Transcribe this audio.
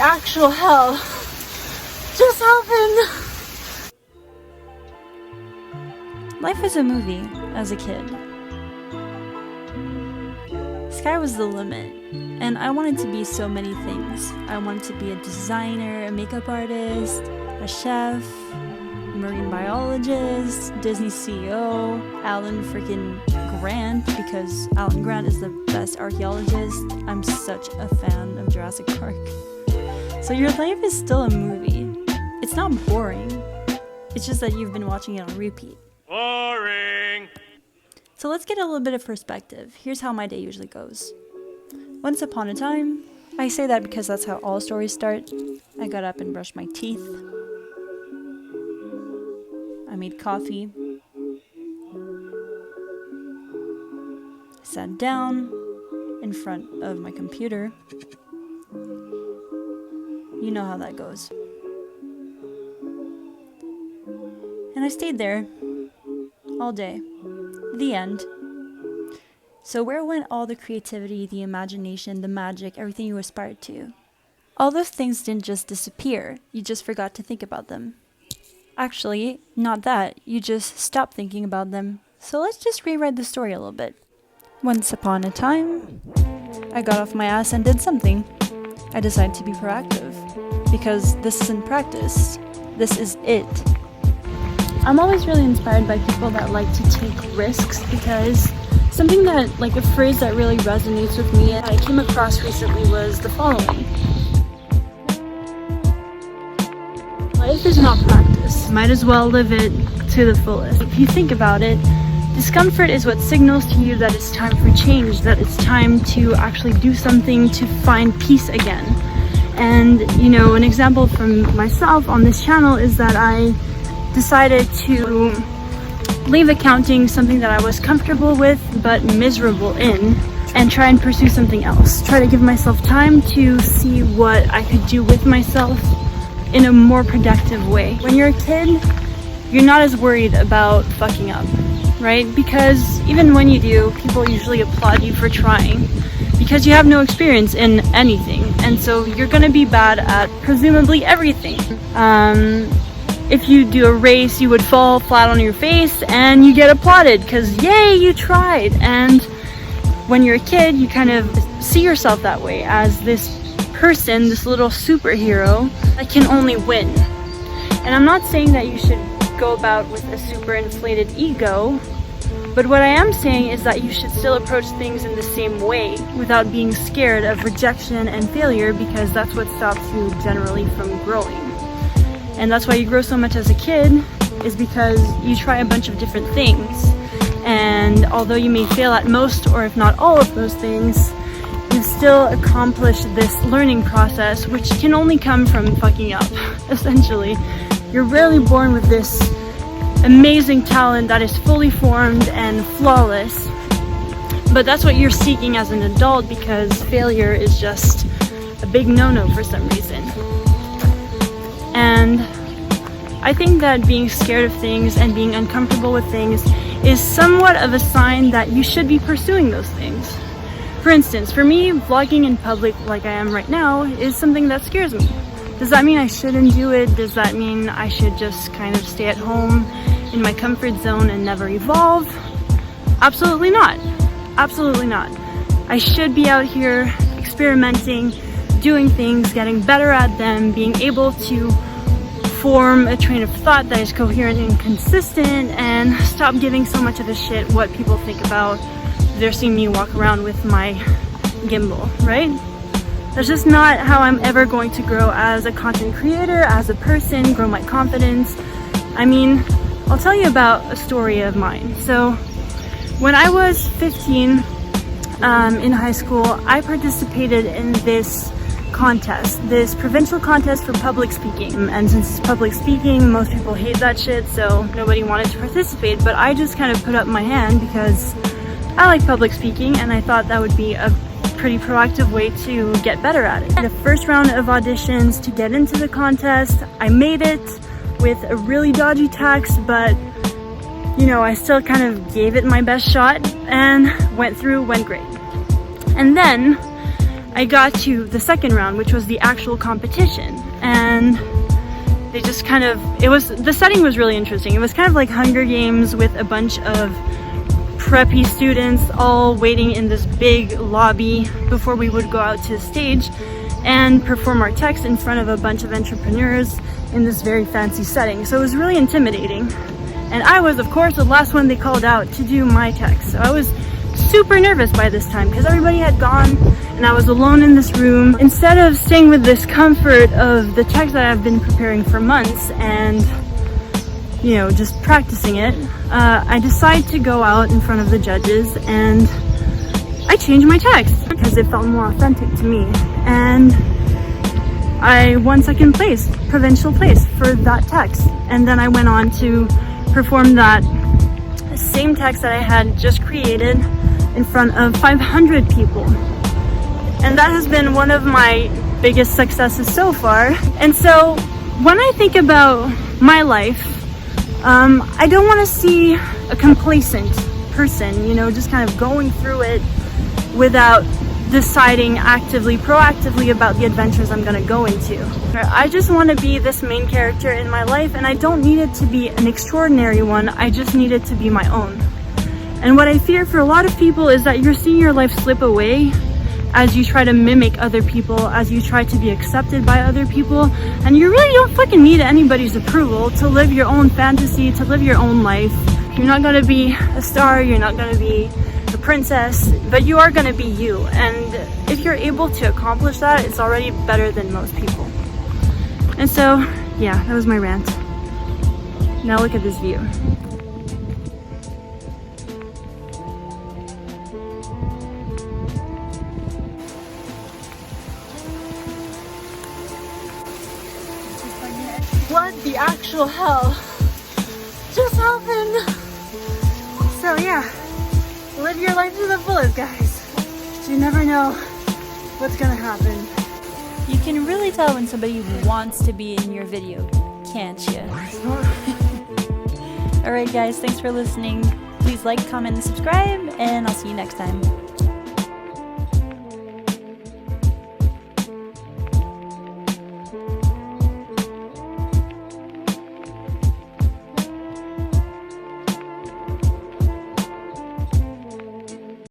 actual hell just happened. Life is a movie as a kid. Sky was the limit, and I wanted to be so many things. I wanted to be a designer, a makeup artist, a chef, marine biologist, Disney CEO, Alan freaking Grant, because Alan Grant is the best archaeologist. I'm such a fan of Jurassic Park. So your life is still a movie. It's not boring. It's just that you've been watching it on repeat. Boring! So let's get a little bit of perspective. Here's how my day usually goes. Once upon a time, I say that because that's how all stories start. I got up and brushed my teeth. I made coffee. I sat down in front of my computer. You know how that goes. And I stayed there all day. The end. So where went all the creativity, the imagination, the magic, everything you aspired to? All those things didn't just disappear. You just forgot to think about them. Actually, not that. You just stopped thinking about them. So let's just rewrite the story a little bit. Once upon a time, I got off my ass and did something. I decided to be proactive. Because this isn't practice. This is it. I'm always really inspired by people that like to take risks, because something that, like a phrase that really resonates with me and I came across recently was the following. Life is not practice. Might as well live it to the fullest. If you think about it, discomfort is what signals to you that it's time for change, that it's time to actually do something to find peace again. And, you know, an example from myself on this channel is that I decided to leave accounting, something that I was comfortable with but miserable in, and try and pursue something else. Try to give myself time to see what I could do with myself in a more productive way. When you're a kid, you're not as worried about fucking up, right? Because even when you do, people usually applaud you for trying, because you have no experience in anything, and so you're gonna be bad at presumably everything. If you do a race, you would fall flat on your face and you get applauded because yay, you tried. And when you're a kid, you kind of see yourself that way, as this person, this little superhero that can only win. And I'm not saying that you should go about with a super inflated ego, but what I am saying is that you should still approach things in the same way without being scared of rejection and failure, because that's what stops you generally from growing. And that's why you grow so much as a kid, is because you try a bunch of different things. And although you may fail at most, or if not all of those things, you still accomplish this learning process, which can only come from fucking up, essentially. You're rarely born with this amazing talent that is fully formed and flawless. But that's what you're seeking as an adult, because failure is just a big no-no for some reason. And I think that being scared of things and being uncomfortable with things is somewhat of a sign that you should be pursuing those things. For instance, for me, vlogging in public like I am right now is something that scares me. Does that mean I shouldn't do it? Does that mean I should just kind of stay at home in my comfort zone and never evolve? Absolutely not. Absolutely not. I should be out here experimenting, doing things, getting better at them, being able to form a train of thought that is coherent and consistent, and stop giving so much of a shit what people think about they're seeing me walk around with my gimbal, right? That's just not how I'm ever going to grow as a content creator, as a person, grow my confidence. I mean, I'll tell you about a story of mine. So when I was 15 in high school, I participated in this contest, this provincial contest for public speaking. And since it's public speaking, most people hate that shit, so nobody wanted to participate. But I just kind of put up my hand because I like public speaking, and I thought that would be a pretty proactive way to get better at it. The first round of auditions to get into the contest, I made it with a really dodgy text, but you know, I still kind of gave it my best shot and went through, went great. And then I got to the second round, which was the actual competition, and they just kind of, the setting was really interesting. It was kind of like Hunger Games with a bunch of preppy students all waiting in this big lobby before we would go out to the stage and perform our text in front of a bunch of entrepreneurs in this very fancy setting. So it was really intimidating. And I was, of course, the last one they called out to do my text. So I was super nervous by this time because everybody had gone and I was alone in this room. Instead of staying with this comfort of the text that I've been preparing for months and, you know, just practicing it, I decided to go out in front of the judges and I changed my text because it felt more authentic to me. And I won second place, provincial place for that text. And then I went on to perform that same text that I had just created in front of 500 people. And that has been one of my biggest successes so far. And so when I think about my life, I don't want to see a complacent person, you know, just kind of going through it without deciding actively, proactively about the adventures I'm gonna go into. I just want to be this main character in my life, and I don't need it to be an extraordinary one, I just need it to be my own. And what I fear for a lot of people is that you're seeing your life slip away as you try to mimic other people, as you try to be accepted by other people, and you really don't fucking need anybody's approval to live your own fantasy, to live your own life. You're not gonna be a star, you're not gonna be a princess, but you are gonna be you. And if you're able to accomplish that, it's already better than most people. And so, yeah, that was my rant. Now look at this view. What the actual hell just happened? So yeah, live your life to the fullest, guys. You never know what's gonna happen. You can really tell when somebody wants to be in your video, can't you? Alright guys, thanks for listening. Please like, comment, and subscribe, and I'll see you next time.